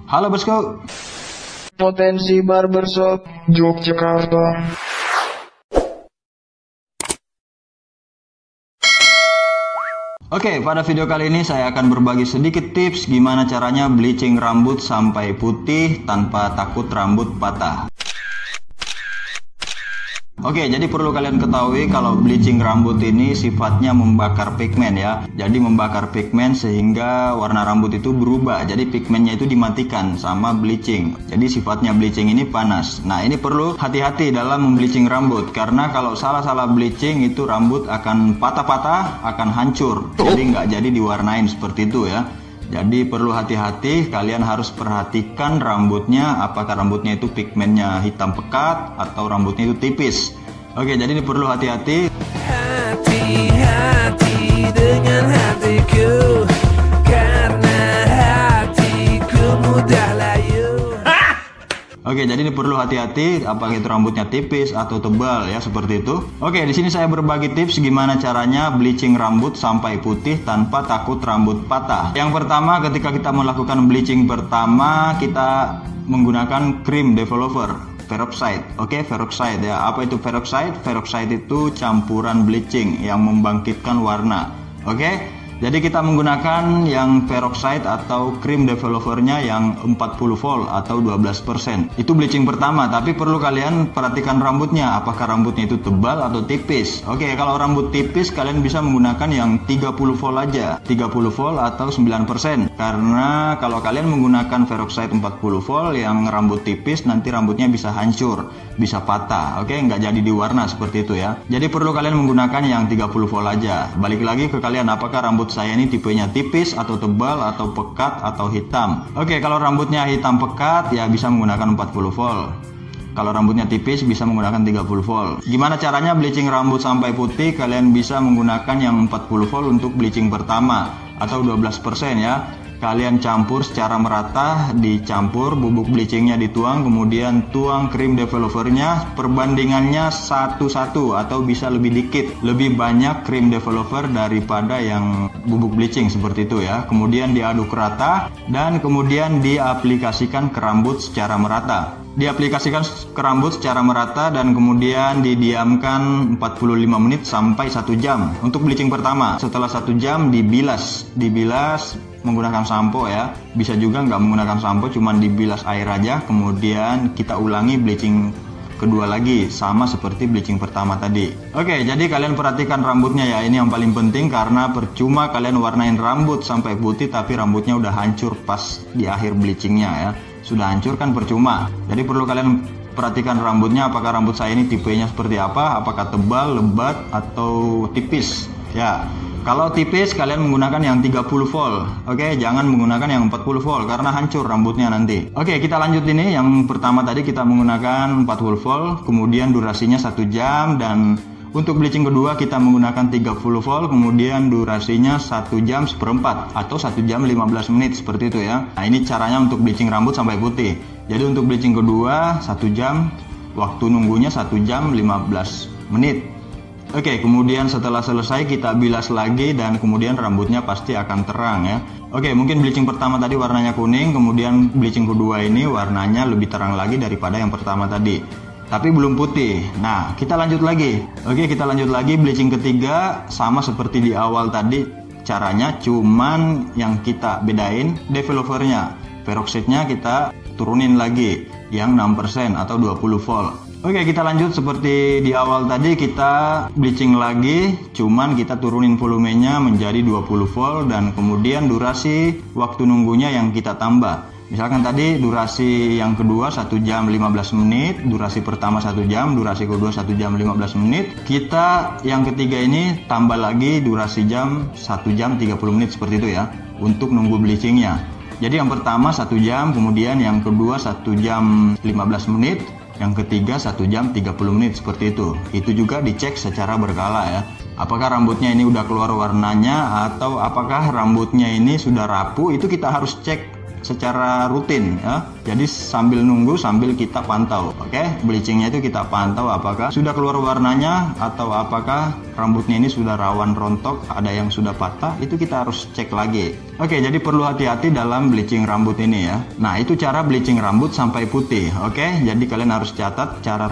Halo bosku. Potensi Barbershop Yogyakarta. Oke, pada video kali ini saya akan berbagi sedikit tips gimana caranya bleaching rambut sampai putih tanpa takut rambut patah. Oke, jadi perlu kalian ketahui kalau bleaching rambut ini sifatnya membakar pigmen ya. Jadi membakar pigmen sehingga warna rambut itu berubah. Jadi pigmennya itu dimatikan sama bleaching. Jadi sifatnya bleaching ini panas. Nah, ini perlu hati-hati dalam membleaching rambut. Karena kalau salah-salah bleaching itu rambut akan patah-patah, akan hancur. Jadi nggak jadi diwarnain seperti itu ya. Jadi perlu hati-hati, kalian harus perhatikan rambutnya, apakah rambutnya itu pigmennya hitam pekat atau rambutnya itu tipis. Oke, jadi ini perlu hati-hati. Hati-hati dengan hatiku, karena hatiku mudah layu. Oke, jadi ini perlu hati-hati apakah itu rambutnya tipis atau tebal ya, seperti itu. Oke, di sini saya berbagi tips gimana caranya bleaching rambut sampai putih tanpa takut rambut patah. Yang pertama, ketika kita melakukan bleaching pertama, kita menggunakan krim developer peroxide. Oke, peroxide ya. Apa itu peroxide? Peroxide itu campuran bleaching yang membangkitkan warna. Oke. Jadi kita menggunakan yang peroxide atau krim developernya yang 40 volt atau 12%. Itu bleaching pertama, tapi perlu kalian perhatikan rambutnya, apakah rambutnya itu tebal atau tipis. Oke, kalau rambut tipis kalian bisa menggunakan yang 30 volt aja, 30 volt atau 9%. Karena kalau kalian menggunakan peroxide 40 volt yang rambut tipis, nanti rambutnya bisa hancur, bisa patah. Oke, nggak jadi diwarna seperti itu ya. Jadi perlu kalian menggunakan yang 30 volt aja. Balik lagi ke kalian, apakah rambut saya ini tipenya tipis atau tebal atau pekat atau hitam. Oke, kalau rambutnya hitam pekat ya bisa menggunakan 40 volt. Kalau rambutnya tipis bisa menggunakan 30 volt. Gimana caranya bleaching rambut sampai putih? Kalian bisa menggunakan yang 40 volt untuk bleaching pertama atau 12% ya. Kalian campur secara merata, dicampur, bubuk bleachingnya dituang, kemudian tuang krim developernya, perbandingannya 1:1 atau bisa lebih dikit, lebih banyak krim developer daripada yang bubuk bleaching seperti itu ya. Kemudian diaduk rata dan kemudian diaplikasikan ke rambut secara merata. Diaplikasikan ke rambut secara merata dan kemudian didiamkan 45 menit sampai 1 jam untuk bleaching pertama. Setelah 1 jam dibilas menggunakan sampo ya. Bisa juga nggak menggunakan sampo, cuman dibilas air aja. Kemudian kita ulangi bleaching kedua lagi sama seperti bleaching pertama tadi. Oke, jadi kalian perhatikan rambutnya ya. Ini yang paling penting karena percuma kalian warnain rambut sampai putih tapi rambutnya udah hancur pas di akhir bleachingnya ya. Sudah hancur kan percuma. Jadi perlu kalian perhatikan rambutnya, apakah rambut saya ini tipenya seperti apa, apakah tebal, lebat atau tipis ya. Kalau tipis kalian menggunakan yang 30 volt. Oke, jangan menggunakan yang 40 volt karena hancur rambutnya nanti. Oke, kita lanjut ini. Yang pertama tadi kita menggunakan 40 volt, kemudian durasinya 1 jam, dan untuk bleaching kedua kita menggunakan 30 volt, kemudian durasinya 1 jam seperempat atau 1 jam 15 menit seperti itu ya. Nah, ini caranya untuk bleaching rambut sampai putih. Jadi untuk bleaching kedua 1 jam, waktu nunggunya 1 jam 15 menit. Oke, kemudian setelah selesai kita bilas lagi dan kemudian rambutnya pasti akan terang ya. Oke, mungkin bleaching pertama tadi warnanya kuning, kemudian bleaching kedua ini warnanya lebih terang lagi daripada yang pertama tadi. Tapi belum putih. Nah, kita lanjut lagi. Oke, kita lanjut lagi bleaching ketiga sama seperti di awal tadi caranya, cuman yang kita bedain developernya. Peroxide-nya kita turunin lagi yang 6% atau 20 volt. Oke, kita lanjut seperti di awal tadi, kita bleaching lagi, cuman kita turunin volumenya menjadi 20 volt dan kemudian durasi waktu nunggunya yang kita tambah. Misalkan tadi durasi yang kedua 1 jam 15 menit, durasi pertama 1 jam, durasi kedua 1 jam 15 menit. Kita yang ketiga ini tambah lagi durasi jam 1 jam 30 menit seperti itu ya, untuk nunggu bleachingnya. Jadi yang pertama 1 jam, kemudian yang kedua 1 jam 15 menit, yang ketiga 1 jam 30 menit seperti itu. Itu juga dicek secara berkala ya. Apakah rambutnya ini udah keluar warnanya atau apakah rambutnya ini sudah rapuh, itu kita harus cek secara rutin ya. Jadi sambil nunggu sambil kita pantau. Oke, bleachingnya itu kita pantau apakah sudah keluar warnanya atau apakah rambutnya ini sudah rawan rontok, ada yang sudah patah, itu kita harus cek lagi. Oke, jadi perlu hati-hati dalam bleaching rambut ini ya. Nah, itu cara bleaching rambut sampai putih. Oke, jadi kalian harus catat cara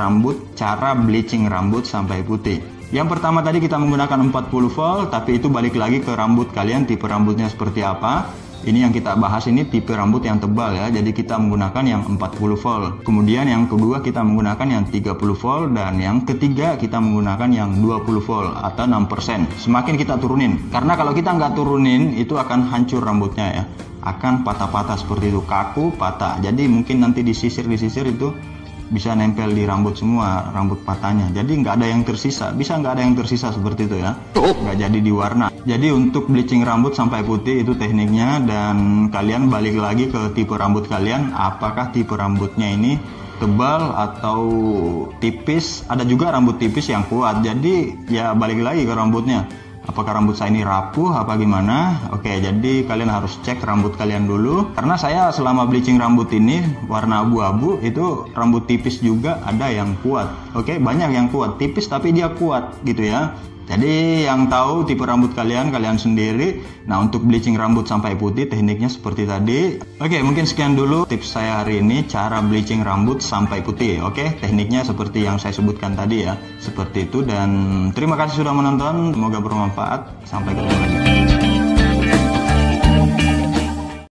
bleaching rambut sampai putih. Yang pertama tadi kita menggunakan 40 volt, tapi itu balik lagi ke rambut kalian, tipe rambutnya seperti apa. Ini yang kita bahas ini tipe rambut yang tebal ya, jadi kita menggunakan yang 40 volt. Kemudian yang kedua kita menggunakan yang 30 volt, dan yang ketiga kita menggunakan yang 20 volt atau 6%. Semakin kita turunin, karena kalau kita nggak turunin itu akan hancur rambutnya ya, akan patah-patah seperti itu, kaku, patah. Jadi mungkin nanti disisir itu bisa nempel di rambut semua, rambut patahnya. Jadi nggak ada yang tersisa, bisa nggak ada yang tersisa seperti itu ya, nggak jadi diwarna. Jadi untuk bleaching rambut sampai putih itu tekniknya, dan kalian balik lagi ke tipe rambut kalian, apakah tipe rambutnya ini tebal atau tipis. Ada juga rambut tipis yang kuat, jadi ya balik lagi ke rambutnya, apakah rambut saya ini rapuh apa gimana. Oke, jadi kalian harus cek rambut kalian dulu, karena saya selama bleaching rambut ini warna abu-abu itu rambut tipis juga ada yang kuat. Oke, banyak yang kuat, tipis tapi dia kuat gitu ya. Jadi yang tahu tipe rambut kalian sendiri. Nah, untuk bleaching rambut sampai putih tekniknya seperti tadi. Oke, mungkin sekian dulu tips saya hari ini, cara bleaching rambut sampai putih. Oke, tekniknya seperti yang saya sebutkan tadi ya, seperti itu. Dan terima kasih sudah menonton, semoga bermanfaat. Sampai ketemu lagi.